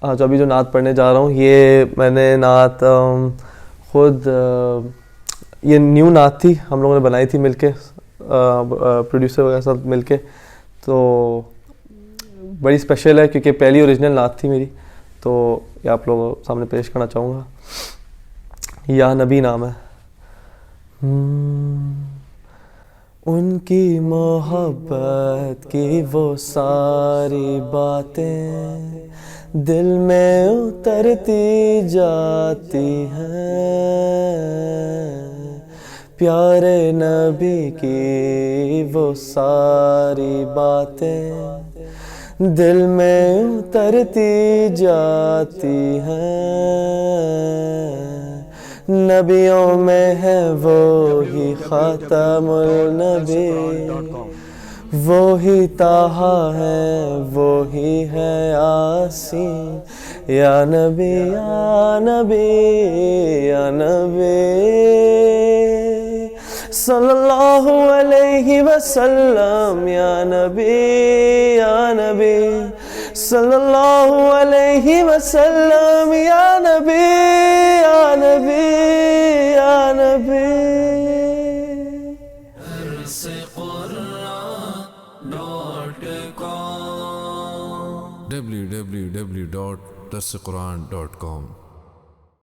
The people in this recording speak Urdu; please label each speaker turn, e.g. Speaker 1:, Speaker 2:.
Speaker 1: جو ابھی جو نعت پڑھنے جا رہا ہوں یہ میں نے نعت خود یہ نیو نعت تھی، ہم لوگوں نے بنائی تھی مل کے، پروڈیوسر وغیرہ سب مل کے، تو بڑی اسپیشل ہے کیونکہ پہلی اوریجنل نعت تھی میری، تو یہ آپ لوگوں کے سامنے پیش کرنا چاہوں گا. یا نبی نام ہے. ان کی محبت کی وہ ساری باتیں دل میں اترتی جاتی ہیں، پیارے نبی کی وہ ساری باتیں دل میں اترتی جاتی ہیں، نبیوں میں ہے وہی خاتم النبی، وہی طٰہٰ ہے وہی ہے یاسین، یا نبی یا نبی یا نبی صلی اللہ علیہ وسلم، یا نبی یا نبی صلی اللہ علیہ وسلم، یا نبی یا نبی یا نبی.
Speaker 2: www.darsequran.com